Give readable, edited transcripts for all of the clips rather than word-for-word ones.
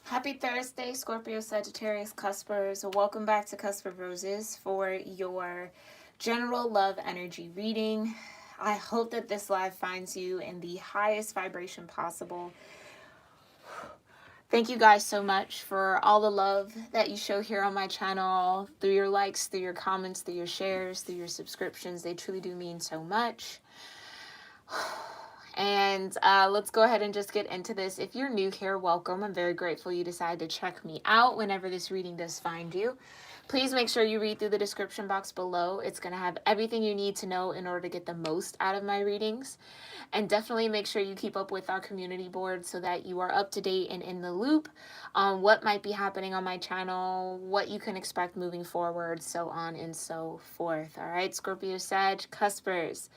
Happy Thursday, Scorpio-Sagittarius cuspers. Welcome back to Cusp of Roses for your general love energy reading. I hope that this live finds you in the highest vibration possible. Thank you guys so much for all the love that you show here on my channel, through your likes, through your comments, through your shares, through your subscriptions. They truly do mean so much. And let's go ahead and just get into this. If you're new here, welcome. I'm very grateful you decided to check me out whenever this reading does find you. Please make sure you read through the description box below. It's going to have everything you need to know in order to get the most out of my readings. And definitely make sure you keep up with our community board so that you are up to date and in the loop on what might be happening on my channel, what you can expect moving forward, so on and so forth. All right, Scorpio Sag cuspers.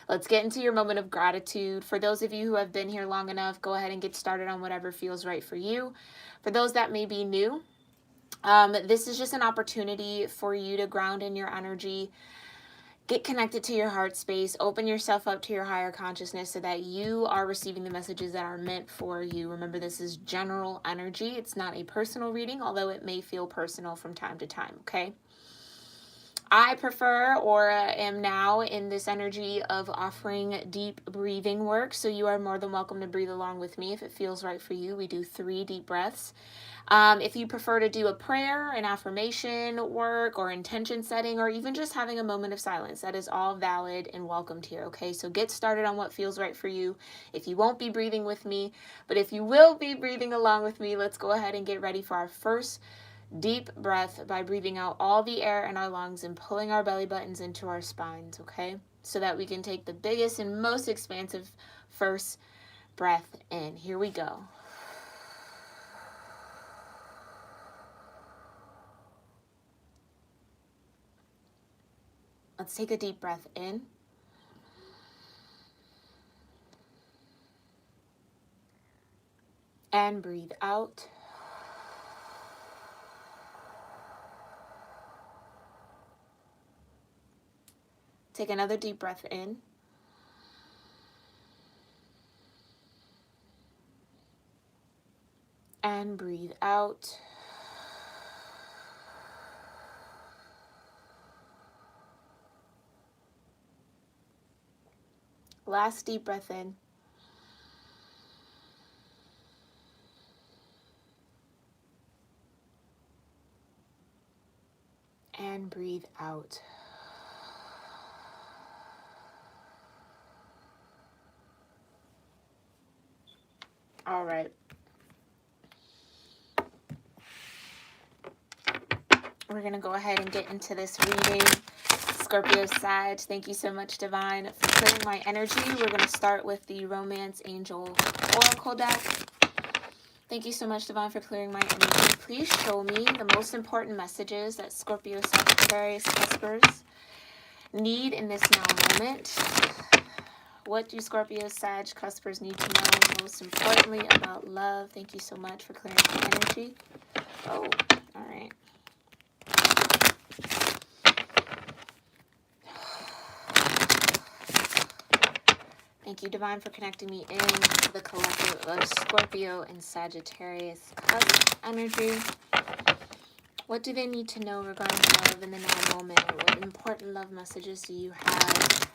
Let's get into your moment of gratitude. For those of you who have been here long enough, go ahead and get started on whatever feels right for you. For those that may be new, this is just an opportunity for you to ground in your energy, get connected to your heart space, open yourself up to your higher consciousness so that you are receiving the messages that are meant for you. Remember, this is general energy. It's not a personal reading, although it may feel personal from time to time, okay? I prefer or am now in this energy of offering deep breathing work, so you are more than welcome to breathe along with me if it feels right for you. We do 3 deep breaths. If you prefer to do a prayer, an affirmation work, or intention setting, or even just having a moment of silence, that is all valid and welcomed here, okay? So get started on what feels right for you. If you won't be breathing with me, but if you will be breathing along with me, let's go ahead and get ready for our first deep breath by breathing out all the air in our lungs and pulling our belly buttons into our spines, okay? So that we can take the biggest and most expansive first breath in. Here we go. Let's take a deep breath in. And breathe out. Take another deep breath in. And breathe out. Last deep breath in. And breathe out. All right. We're going to go ahead and get into this reading. Scorpio Sag, thank you so much, Divine, for clearing my energy. We're going to start with the Romance Angel Oracle deck. Thank you so much, Divine, for clearing my energy. Please show me the most important messages that Scorpio Sagittarius cuspers need in this now moment. What do Scorpio Sag cuspers need to know most importantly about love? Thank you so much for clearing my energy. Oh, all right. Thank you, Divine, for connecting me in to the collective of Scorpio and Sagittarius cusp energy. What do they need to know regarding love in the now moment? What important love messages do you have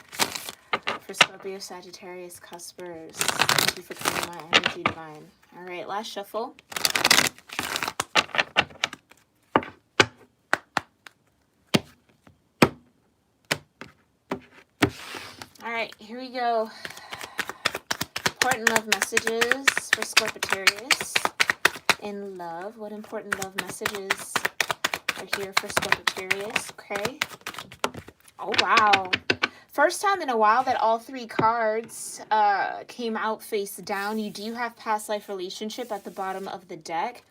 for Scorpio Sagittarius cuspers? Thank you for clearing my energy, Divine. All right, last shuffle. All right, here we go. Important love messages for Scorpio-Sagittarius in love. What important love messages are here for Scorpio-Sagittarius? Okay. Oh, wow. First time in a while that all 3 cards came out face down. You do have past life relationship at the bottom of the deck.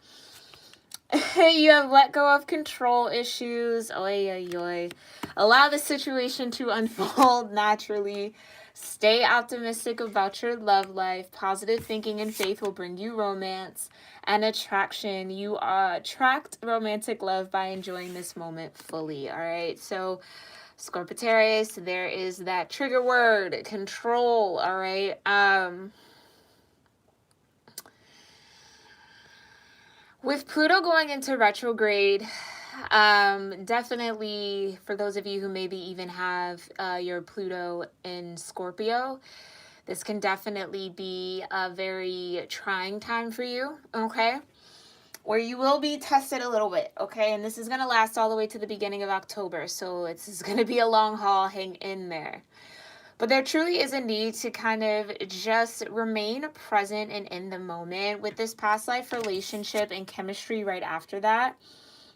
You have let go of control issues. Oy, oy, oy. Allow the situation to unfold naturally. Stay optimistic about your love life. Positive thinking and faith will bring you romance and attraction. You attract romantic love by enjoying this moment fully. All right. So, Scorpio-Sagittarius, there is that trigger word, control. All right. With Pluto going into retrograde, definitely for those of you who maybe even have your Pluto in Scorpio, this can definitely be a very trying time for you, okay? Where you will be tested a little bit, okay? And this is going to last all the way to the beginning of October, so it's going to be a long haul. Hang in there. But there truly is a need to kind of just remain present and in the moment with this past life relationship and chemistry right after that.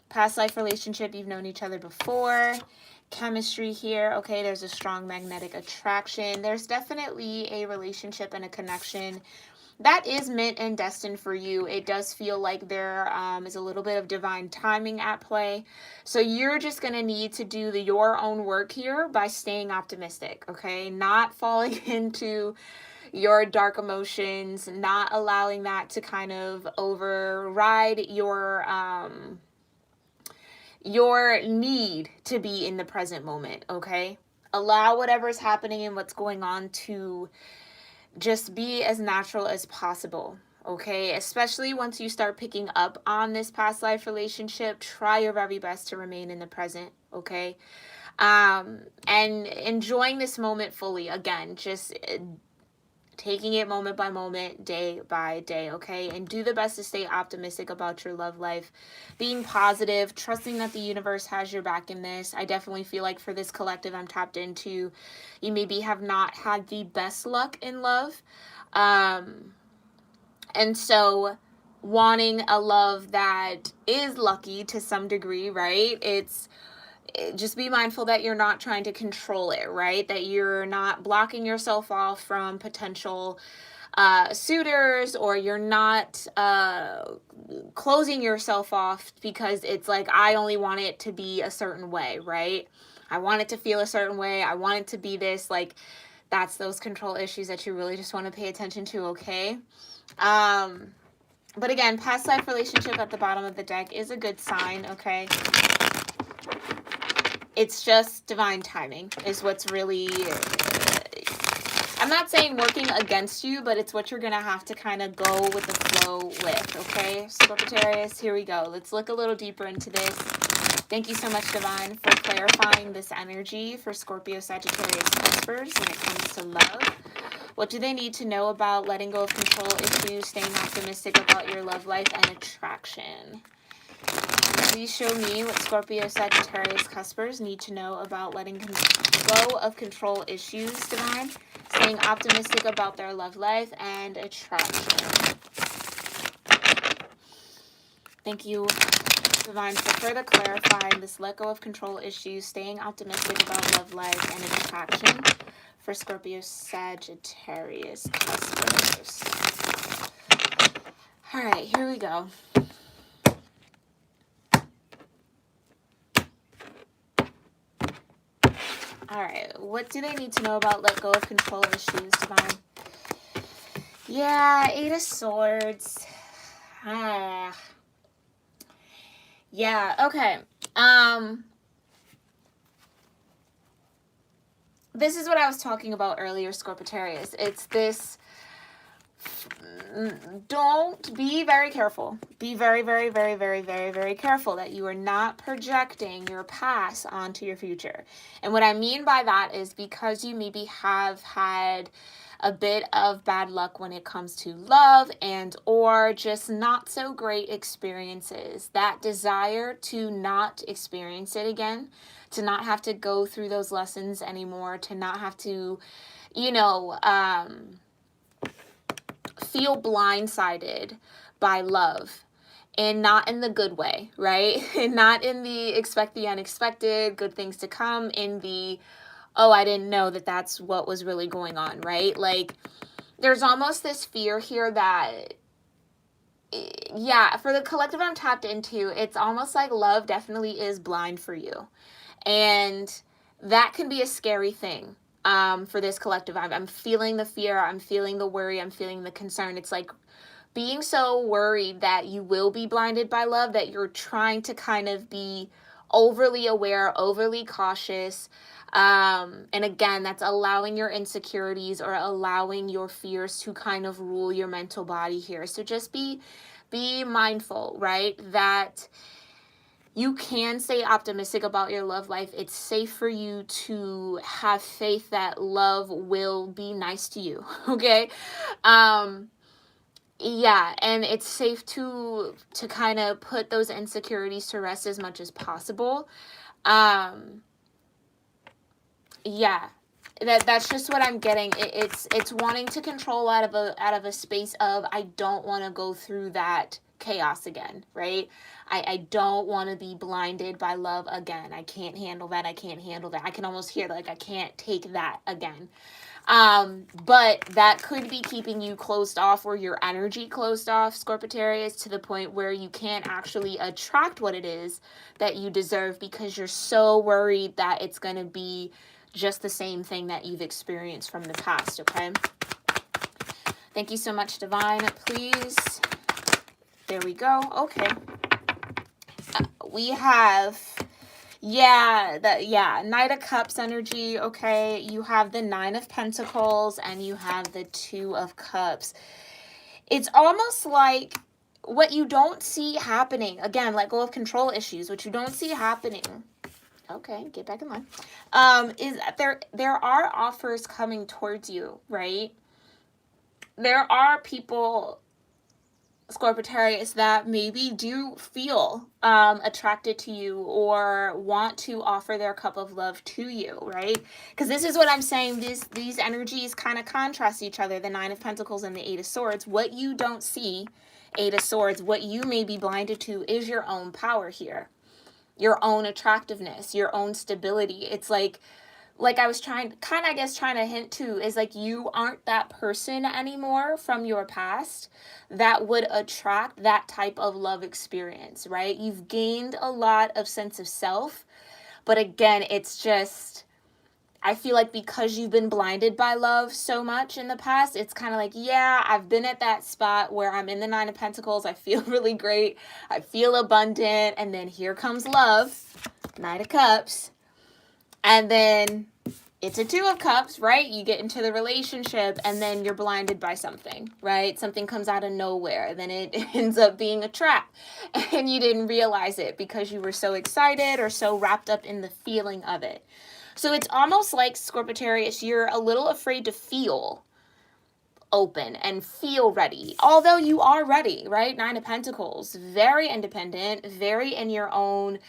Past life relationship, you've known each other before. Chemistry here, okay, there's a strong magnetic attraction. There's definitely a relationship and a connection that is meant and destined for you. It does feel like there is a little bit of divine timing at play. So you're just going to need to do your own work here by staying optimistic, okay? Not falling into your dark emotions, not allowing that to kind of override your need to be in the present moment, okay? Allow whatever's happening and what's going on to just be as natural as possible, okay? Especially once you start picking up on this past life relationship, try your very best to remain in the present, okay? And enjoying this moment fully. Again, just taking it moment by moment, day by day, okay? And do the best to stay optimistic about your love life, being positive, trusting that the universe has your back in this. I definitely feel like for this collective I'm tapped into, you maybe have not had the best luck in love. And so wanting a love that is lucky to some degree, right? Just be mindful that you're not trying to control it, right? That you're not blocking yourself off from potential suitors, or you're not closing yourself off because it's like, I only want it to be a certain way, right? I want it to feel a certain way. I want it to be this, like, that's those control issues that you really just want to pay attention to, okay? But again, past life relationship at the bottom of the deck is a good sign, okay? It's just divine timing is what's really, I'm not saying working against you, but it's what you're going to have to kind of go with the flow with, okay? Scorpio-sagittarius, here we go. Let's look a little deeper into this. Thank you so much, Divine, for clarifying this energy for Scorpio-Sagittarius cuspers when it comes to love. What do they need to know about letting go of control issues, staying optimistic about your love life, and attraction? Please show me what Scorpio-Sagittarius cuspers need to know about letting go of control issues, Divine, staying optimistic about their love life, and attraction. Thank you, Divine, for further clarifying this let go of control issues, staying optimistic about love life, and attraction for Scorpio-Sagittarius cuspers. All right, here we go. All right, what do they need to know about let go of control issues, Divine? Yeah, 8 of Swords. Yeah, okay. This is what I was talking about earlier, Scorpio-sagittarius. It's this, don't, be very careful. Be very, very, very, very, very, very careful that you are not projecting your past onto your future. And what I mean by that is because you maybe have had a bit of bad luck when it comes to love and or just not so great experiences, that desire to not experience it again, to not have to go through those lessons anymore, to not have to, feel blindsided by love, and not in the good way, right? And not in the expect the unexpected, good things to come, in the, oh, I didn't know that that's what was really going on, right? Like, there's almost this fear here that, yeah, for the collective I'm tapped into, it's almost like love definitely is blind for you. And that can be a scary thing. For this collective, I'm feeling the fear, I'm feeling the worry, I'm feeling the concern. It's like being so worried that you will be blinded by love that you're trying to kind of be overly aware, overly cautious. And again, that's allowing your insecurities or allowing your fears to kind of rule your mental body here. So just be be mindful, right, that you can stay optimistic about your love life. It's safe for you to have faith that love will be nice to you, okay? Yeah, and it's safe to kind of put those insecurities to rest as much as possible. Yeah, that's just what I'm getting. It's wanting to control out of a space of, I don't want to go through that chaos again, right? I don't want to be blinded by love again. I can't handle that. I can't handle that. I can almost hear, like, I can't take that again. But that could be keeping you closed off, or your energy closed off, Scorpio-sagittarius, to the point where you can't actually attract what it is that you deserve, because you're so worried that it's going to be just the same thing that you've experienced from the past, okay? Thank you so much, Divine, please. There we go. Okay. We have... Knight of Cups energy, okay? You have the Nine of Pentacles and you have the Two of Cups. It's almost like what you don't see happening, again, let go of control issues, what you don't see happening, okay, get back in line, is that there are offers coming towards you, right? There are people, Scorpio-sagittarius, that maybe do feel attracted to you or want to offer their cup of love to you, right? Because this is what I'm saying, these energies kind of contrast each other, the Nine of Pentacles and the Eight of Swords. What you don't see, Eight of Swords, what you may be blinded to is your own power here, your own attractiveness, your own stability. It's like I was trying to hint to, is like, you aren't that person anymore from your past that would attract that type of love experience, right? You've gained a lot of sense of self, but again, it's just, I feel like because you've been blinded by love so much in the past, it's kind of like, yeah, I've been at that spot where I'm in the Nine of Pentacles, I feel really great, I feel abundant, and then here comes love, Knight of Cups, and then it's a Two of Cups, right? You get into the relationship and then you're blinded by something, right? Something comes out of nowhere. Then it ends up being a trap and you didn't realize it because you were so excited or so wrapped up in the feeling of it. So it's almost like, Scorpio-sagittarius, you're a little afraid to feel open and feel ready, although you are ready, right? Nine of Pentacles, very independent, very in your own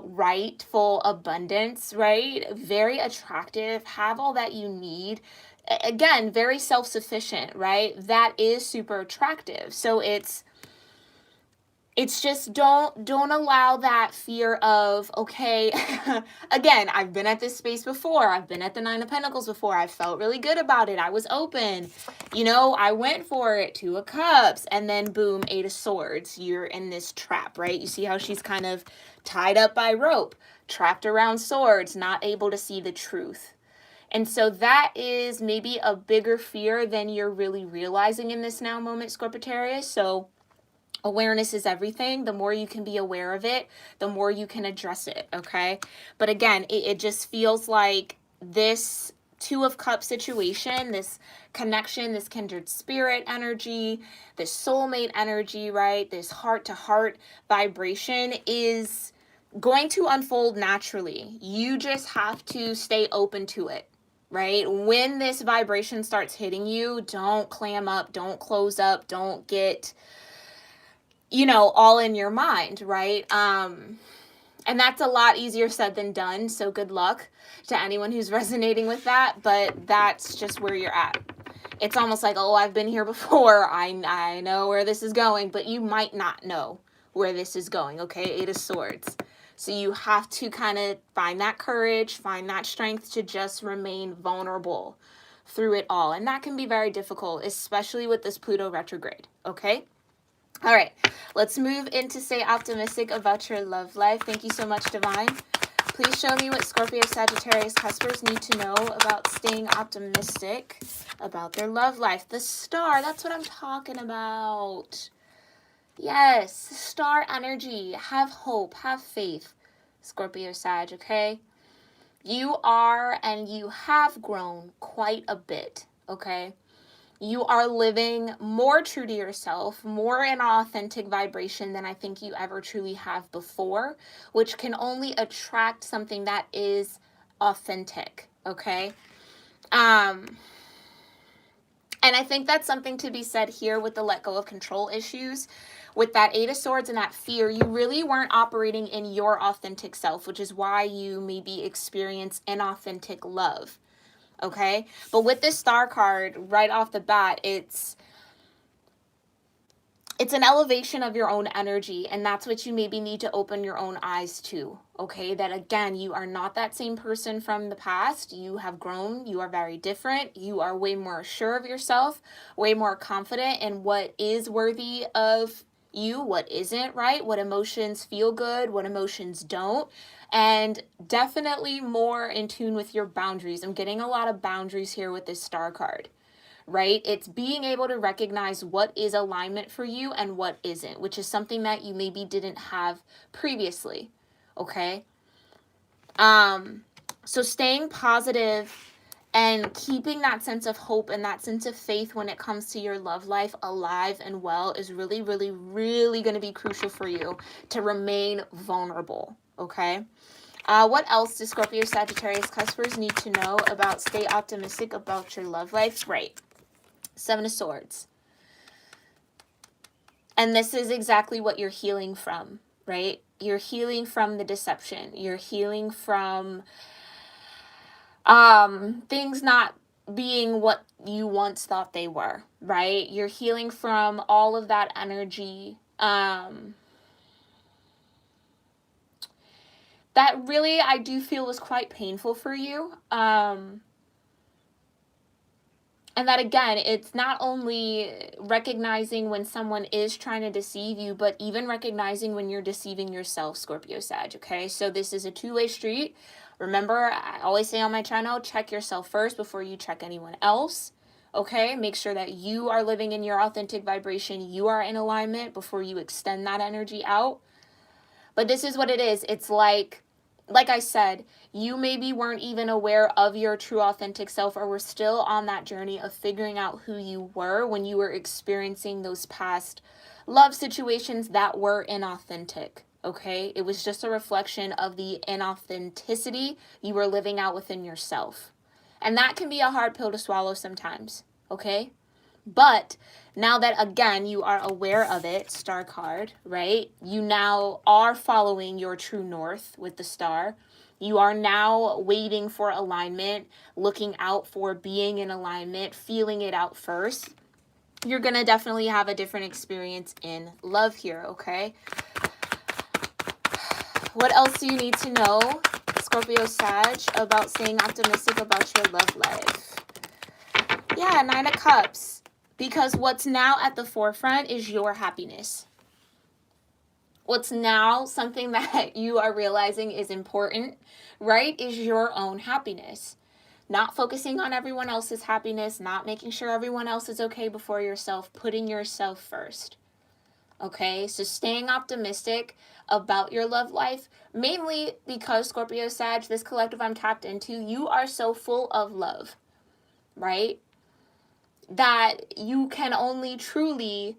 rightful abundance, right? Very attractive, have all that you need. Again, very self-sufficient, right? That is super attractive. So it's just, don't allow that fear of, okay, again, I've been at this space before. I've been at the Nine of Pentacles before. I felt really good about it. I was open. You know, I went for it. Two of Cups. And then boom, Eight of Swords. You're in this trap, right? You see how she's kind of tied up by rope, trapped around swords, not able to see the truth. And so that is maybe a bigger fear than you're really realizing in this now moment, Scorpio-sagittarius. So awareness is everything. The more you can be aware of it, the more you can address it, okay? But again, it just feels like this Two of Cups situation, this connection, this kindred spirit energy, this soulmate energy, right? This heart-to-heart vibration is going to unfold naturally. You just have to stay open to it, right? When this vibration starts hitting you, don't clam up, don't close up, don't get, you know, all in your mind, right? And that's a lot easier said than done. So good luck to anyone who's resonating with that. But that's just where you're at. It's almost like, oh, I've been here before. I know where this is going, but you might not know where this is going. Okay. Eight of Swords. So you have to kind of find that courage, find that strength to just remain vulnerable through it all. And that can be very difficult, especially with this Pluto retrograde. Okay. All right, let's move into stay optimistic about your love life. Thank you so much, Divine. Please show me what Scorpio-Sagittarius cuspers need to know about staying optimistic about their love life. The Star, that's what I'm talking about. Yes, Star energy. Have hope, have faith, Scorpio-Sag, okay? You are and you have grown quite a bit, okay? You are living more true to yourself, more in an authentic vibration than I think you ever truly have before, which can only attract something that is authentic, okay? And I think that's something to be said here with the let go of control issues. With that Eight of Swords and that fear, you really weren't operating in your authentic self, which is why you maybe experience inauthentic love. Okay? But with this Star card, right off the bat, it's an elevation of your own energy, and that's what you maybe need to open your own eyes to. Okay? That again, you are not that same person from the past. You have grown. You are very different. You are way more sure of yourself, way more confident in what is worthy of you, what isn't, right? What emotions feel good, what emotions don't. And definitely more in tune with your boundaries. I'm getting a lot of boundaries here with this Star card, right? It's being able to recognize what is alignment for you and what isn't, which is something that you maybe didn't have previously, okay? So staying positive and keeping that sense of hope and that sense of faith when it comes to your love life alive and well is really, really, really going to be crucial for you to remain vulnerable, okay? What else do Scorpio Sagittarius cuspers need to know about stay optimistic about your love life? Right. Seven of Swords. And this is exactly what you're healing from, right? You're healing from the deception. You're healing from things not being what you once thought they were, right? You're healing from all of that energy that really I do feel was quite painful for you. And that, again, it's not only recognizing when someone is trying to deceive you, but even recognizing when you're deceiving yourself, Scorpio Sag, okay? So this is a two-way street. Remember, I always say on my channel, check yourself first before you check anyone else, okay? Make sure that you are living in your authentic vibration. You are in alignment before you extend that energy out. But this is what it is. It's like I said, you maybe weren't even aware of your true authentic self, or were still on that journey of figuring out who you were when you were experiencing those past love situations that were inauthentic, okay? It was just a reflection of the inauthenticity you were living out within yourself. And that can be a hard pill to swallow sometimes, okay? But now that, again, you are aware of it, Star card, right? You now are following your true north with the star. You are now waiting for alignment, looking out for being in alignment, feeling it out first. You're going to definitely have a different experience in love here, okay? What else do you need to know, Scorpio Sag, about staying optimistic about your love life? Yeah, Nine of Cups. Because what's now at the forefront is your happiness. What's now something that you are realizing is important, right, is your own happiness. Not focusing on everyone else's happiness, not making sure everyone else is okay before yourself, putting yourself first. Okay, so staying optimistic about your love life, mainly because Scorpio Sag, this collective I'm tapped into, you are so full of love, right? That you can only truly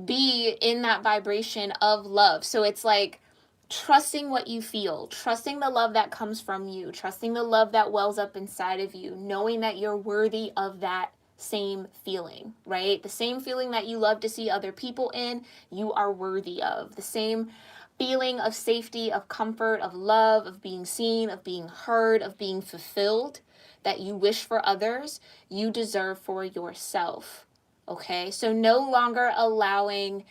be in that vibration of love. So it's like trusting what you feel, trusting the love that comes from you, trusting the love that wells up inside of you, knowing that you're worthy of that same feeling, right? The same feeling that you love to see other people in, you are worthy of. The same feeling of safety, of comfort, of love, of being seen, of being heard, of being fulfilled that you wish for others, you deserve for yourself, okay? So no longer allowing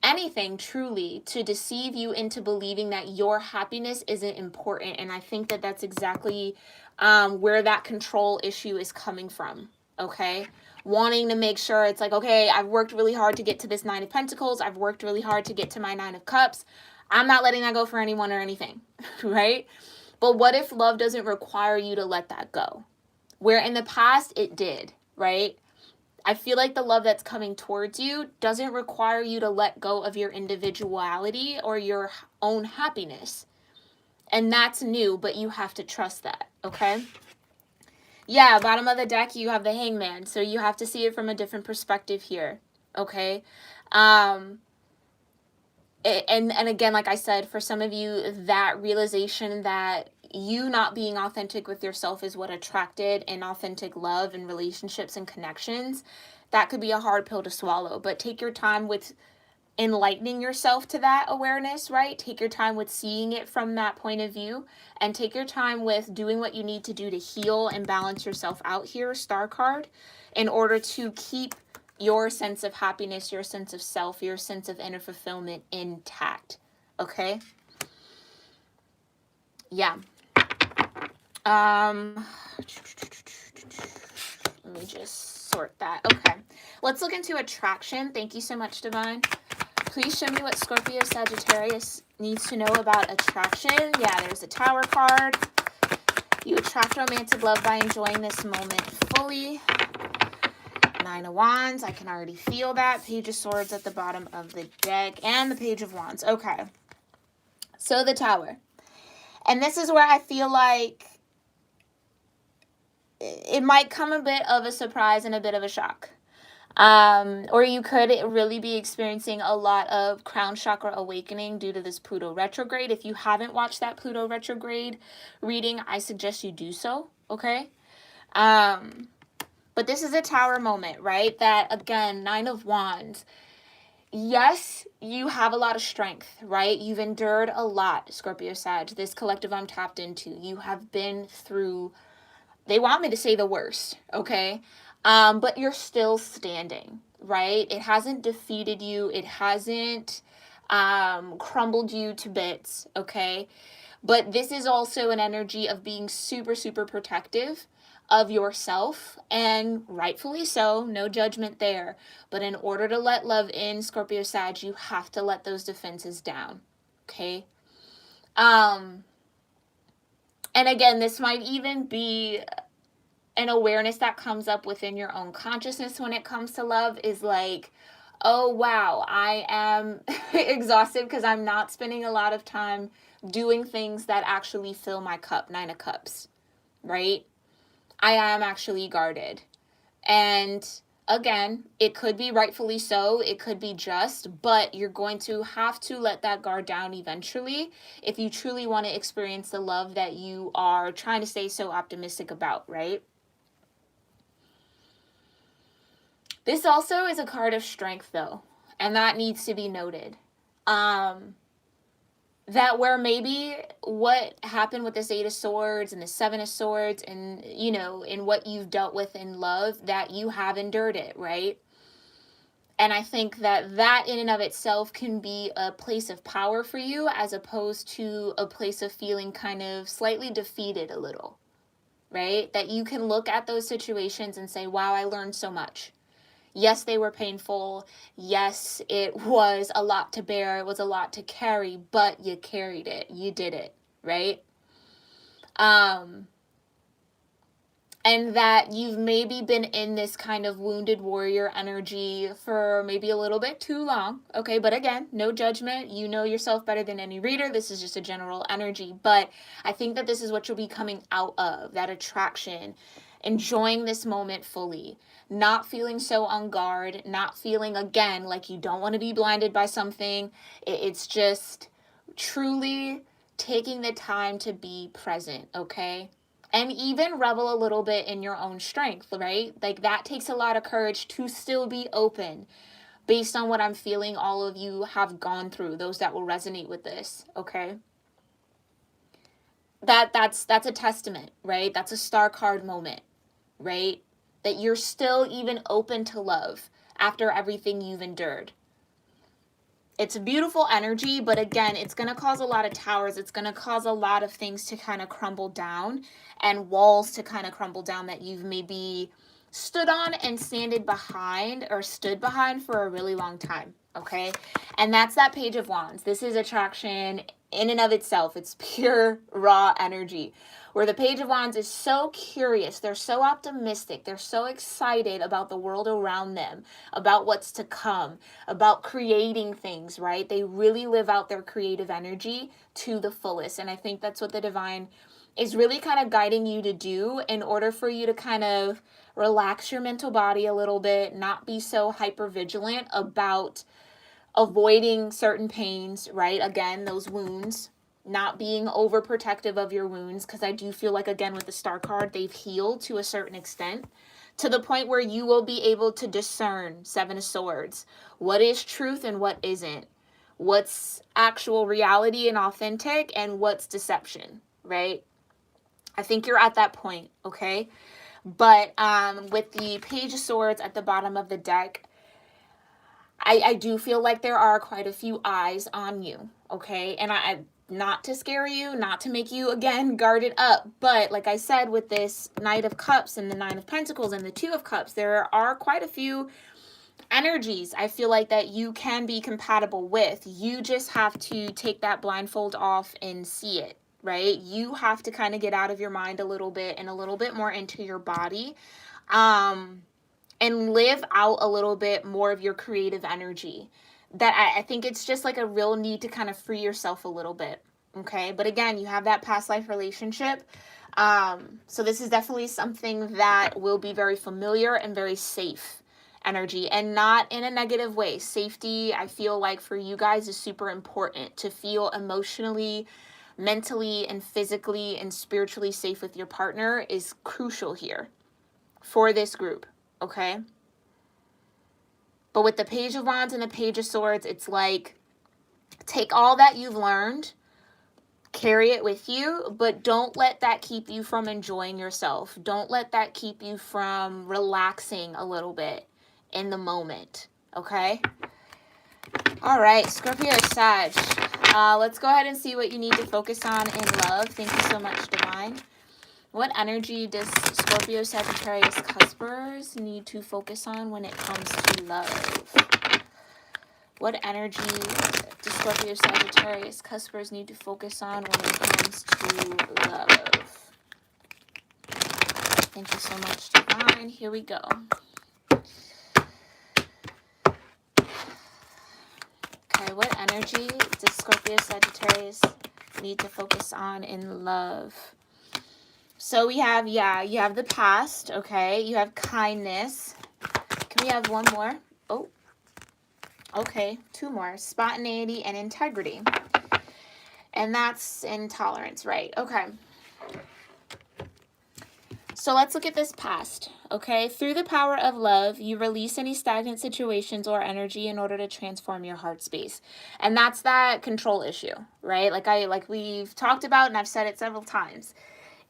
anything truly to deceive you into believing that your happiness isn't important. And I think that that's exactly where that control issue is coming from, okay? Wanting to make sure it's like, okay, I've worked really hard to get to this Nine of Pentacles. I've worked really hard to get to my Nine of Cups. I'm not letting that go for anyone or anything, right? But what if love doesn't require you to let that go? Where in the past it did, right? I feel like the love that's coming towards you doesn't require you to let go of your individuality or your own happiness. And that's new, but you have to trust that, okay? Yeah, bottom of the deck, you have the Hangman. So you have to see it from a different perspective here. Okay. And again, like I said, for some of you, that realization that you not being authentic with yourself is what attracted inauthentic love and relationships and connections. That could be a hard pill to swallow, but take your time with enlightening yourself to that awareness, right? Take your time with seeing it from that point of view, and take your time with doing what you need to do to heal and balance yourself out here, Star card, in order to keep your sense of happiness, your sense of self, your sense of inner fulfillment intact. Okay? Yeah. Let me just sort that. Okay. Let's look into attraction. Thank you so much, Divine. Please show me what Scorpio-Sagittarius needs to know about attraction. Yeah, there's a Tower card. You attract romantic love by enjoying this moment fully. 9 of Wands. I can already feel that. Page of Swords at the bottom of the deck. And the Page of Wands. Okay. So the Tower. And this is where I feel like it might come a bit of a surprise and a bit of a shock. Or you could really be experiencing a lot of crown chakra awakening due to this Pluto retrograde. If you haven't watched that Pluto retrograde reading, I suggest you do so, okay? But this is a Tower moment, right? That, again, 9 of Wands. Yes, you have a lot of strength, right? You've endured a lot, Scorpio Sag. This collective I'm tapped into. You have been through, they want me to say the worst, okay? But you're still standing, right? It hasn't defeated you. It hasn't crumbled you to bits, okay? But this is also an energy of being super, super protective of yourself, and rightfully so, no judgment there. But in order to let love in, Scorpio Sag, you have to let those defenses down, okay? And again, this might even be an awareness that comes up within your own consciousness when it comes to love, is like, oh wow, I am exhausted because I'm not spending a lot of time doing things that actually fill my cup. 9 of Cups, right? I am actually guarded. And again, it could be rightfully so, it could be just, but you're going to have to let that guard down eventually if you truly want to experience the love that you are trying to stay so optimistic about, right? This also is a card of strength, though, and that needs to be noted. That where maybe what happened with this 8 of Swords and the 7 of Swords and, you know, in what you've dealt with in love, that you have endured it, right? And I think that that in and of itself can be a place of power for you, as opposed to a place of feeling kind of slightly defeated a little, right? That you can look at those situations and say, wow, I learned so much. Yes, they were painful. Yes, it was a lot to bear. It was a lot to carry, but you carried it. You did it, right? And that you've maybe been in this kind of wounded warrior energy for maybe a little bit too long, okay? But again, no judgment. You know yourself better than any reader. This is just a general energy. But I think that this is what you'll be coming out of, that attraction, enjoying this moment fully, not feeling so on guard, not feeling, again, like you don't want to be blinded by something. It's just truly taking the time to be present, okay? And even revel a little bit in your own strength, right? Like, that takes a lot of courage to still be open based on what I'm feeling all of you have gone through, those that will resonate with this, okay? That's a testament, right? That's a star card moment, right? That you're still even open to love after everything you've endured. It's a beautiful energy, but again, it's going to cause a lot of towers. It's going to cause a lot of things to kind of crumble down, and walls to kind of crumble down that you've maybe stood on and stood behind for a really long time, okay? And that's that Page of Wands. This is attraction in and of itself. It's pure, raw energy. Where the Page of Wands is so curious, they're so optimistic, they're so excited about the world around them, about what's to come, about creating things, right? They really live out their creative energy to the fullest. And I think that's what the Divine is really kind of guiding you to do in order for you to kind of relax your mental body a little bit, not be so hyper vigilant about avoiding certain pains, right? Again, those wounds, not being overprotective of your wounds, because I do feel like, again, with the Star card, they've healed to a certain extent, to the point where you will be able to discern, Seven of Swords, what is truth and what isn't, what's actual reality and authentic, and what's deception, right? I think you're at that point, okay? But with the Page of Swords at the bottom of the deck, I do feel like there are quite a few eyes on you, okay? And I not to scare you, not to make you, again, guarded up. But like I said, with this Knight of Cups and the Nine of Pentacles and the Two of Cups, there are quite a few energies I feel like that you can be compatible with. You just have to take that blindfold off and see it, right? You have to kind of get out of your mind a little bit and a little bit more into your body. And live out a little bit more of your creative energy. That I think it's just like a real need to kind of free yourself a little bit, okay? But again, you have that past life relationship. So this is definitely something that will be very familiar and very safe energy, and not in a negative way. Safety, I feel like for you guys, is super important. To feel emotionally, mentally, and physically and spiritually safe with your partner is crucial here for this group. Okay? But with the Page of Wands and the Page of Swords, it's like, take all that you've learned, carry it with you, but don't let that keep you from enjoying yourself. Don't let that keep you from relaxing a little bit in the moment. Okay? All right, Scorpio or Sag. Let's go ahead and see what you need to focus on in love. Thank you so much, Divine. What energy does Scorpio-Sagittarius cuspers need to focus on when it comes to love? What energy does Scorpio-Sagittarius cuspers need to focus on when it comes to love? Thank you so much, Divine. Here we go. Okay, what energy does Scorpio-Sagittarius need to focus on in love? So we have, you have the past, okay? You have kindness. Can we have one more? Oh, okay, two more. Spontaneity and integrity. And that's intolerance, right? Okay. So let's look at this past, okay? Through the power of love, you release any stagnant situations or energy in order to transform your heart space. And that's that control issue, right? Like we've talked about, and I've said it several times.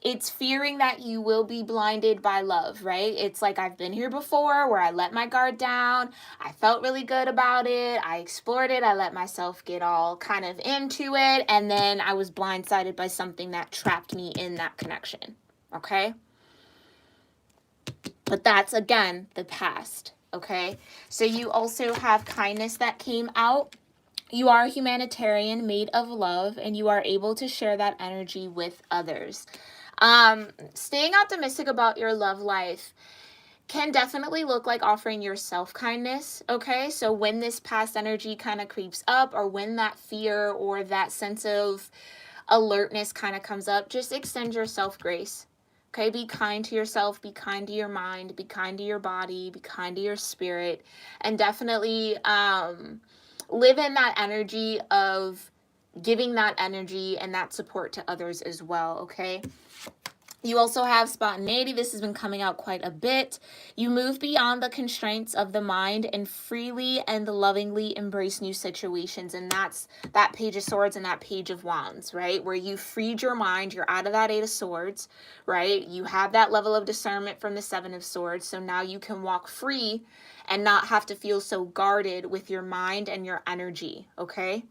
It's fearing that you will be blinded by love, right? It's like, I've been here before where I let my guard down. I felt really good about it. I explored it. I let myself get all kind of into it. And then I was blindsided by something that trapped me in that connection, okay? But that's, again, the past, okay? So you also have kindness that came out. You are a humanitarian made of love, and you are able to share that energy with others. Staying optimistic about your love life can definitely look like offering yourself kindness, okay? So when this past energy kind of creeps up, or when that fear or that sense of alertness kind of comes up, just extend yourself grace, okay? Be kind to yourself, be kind to your mind, be kind to your body, be kind to your spirit, and definitely live in that energy of giving that energy and that support to others as well, okay? You also have spontaneity. This has been coming out quite a bit. You move beyond the constraints of the mind and freely and lovingly embrace new situations. And that's that Page of Swords and that Page of Wands, right? Where you freed your mind. You're out of that Eight of Swords, right? You have that level of discernment from the Seven of Swords. So now you can walk free and not have to feel so guarded with your mind and your energy, okay?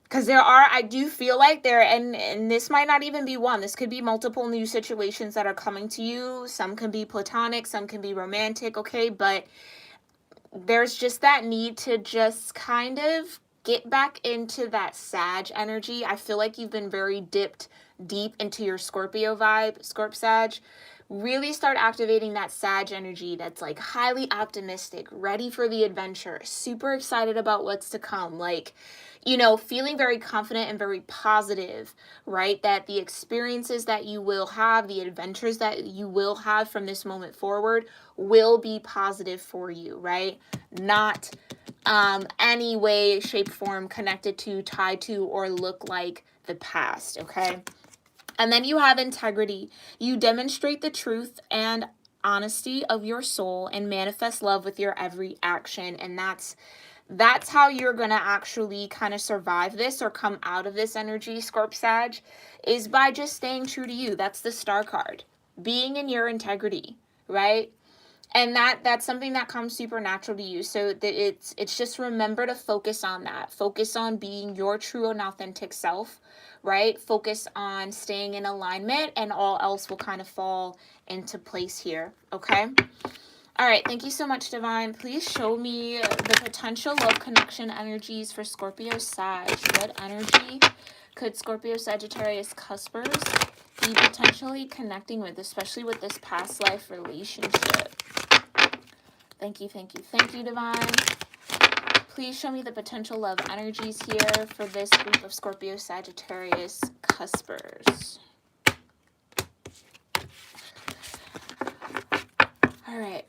Because I do feel like and this might not even be one. This could be multiple new situations that are coming to you. Some can be platonic, some can be romantic, okay? But there's just that need to just kind of get back into that Sag energy. I feel like you've been very dipped deep into your Scorpio vibe, Scorp Sag, really start activating that Sag energy that's like highly optimistic, ready for the adventure, super excited about what's to come, like, you know, feeling very confident and very positive, right? That the experiences that you will have, the adventures that you will have from this moment forward will be positive for you, right? Not any way, shape, form connected to, tied to, or look like the past, okay? And then you have integrity. You demonstrate the truth and honesty of your soul and manifest love with your every action. And that's how you're going to actually kind of survive this or come out of this energy, Scorp Sag, is by just staying true to you. That's the Star card. Being in your integrity, right? And that's something that comes supernatural to you. So that it's just remember to focus on that. Focus on being your true and authentic self, right? Focus on staying in alignment, and all else will kind of fall into place here, okay? All right, thank you so much, Divine. Please show me the potential love connection energies for Scorpio Sag. What energy could Scorpio Sagittarius cuspers be potentially connecting with, especially with this past life relationship? Thank you, thank you, thank you, Divine. Please show me the potential love energies here for this group of Scorpio Sagittarius cuspers. All right.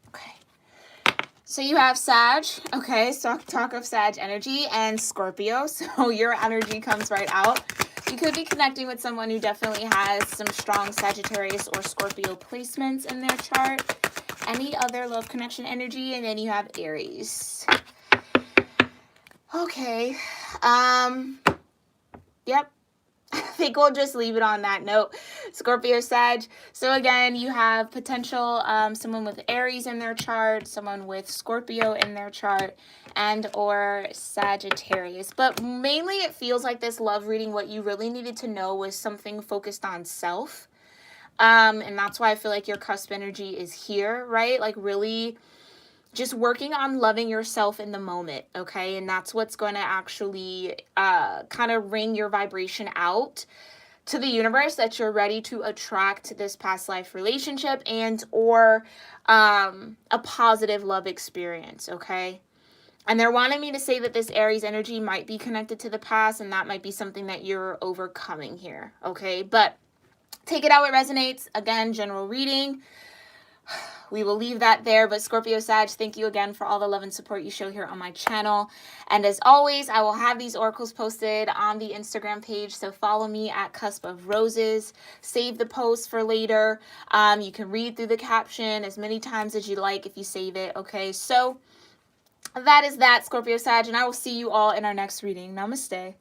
Okay. So you have Sag. Okay, so talk of Sag energy and Scorpio. So your energy comes right out. You could be connecting with someone who definitely has some strong Sagittarius or Scorpio placements in their chart. Any other love connection energy, and then you have Aries. Okay. Yep. I think we'll just leave it on that note. Scorpio Sag. So again, you have potential someone with Aries in their chart, someone with Scorpio in their chart, and or Sagittarius. But mainly it feels like this love reading, what you really needed to know was something focused on self. And that's why I feel like your cusp energy is here, right? Like really just working on loving yourself in the moment, okay? And that's what's going to actually kind of ring your vibration out to the universe, that you're ready to attract this past life relationship and or a positive love experience, okay? And they're wanting me to say that this Aries energy might be connected to the past, and that might be something that you're overcoming here, okay? But take it how it resonates. Again, general reading. We will leave that there. But Scorpio Sag, thank you again for all the love and support you show here on my channel. And as always, I will have these oracles posted on the Instagram page. So follow me at Cusp of Roses. Save the post for later. You can read through the caption as many times as you like if you save it. Okay, so that is that, Scorpio Sag. And I will see you all in our next reading. Namaste.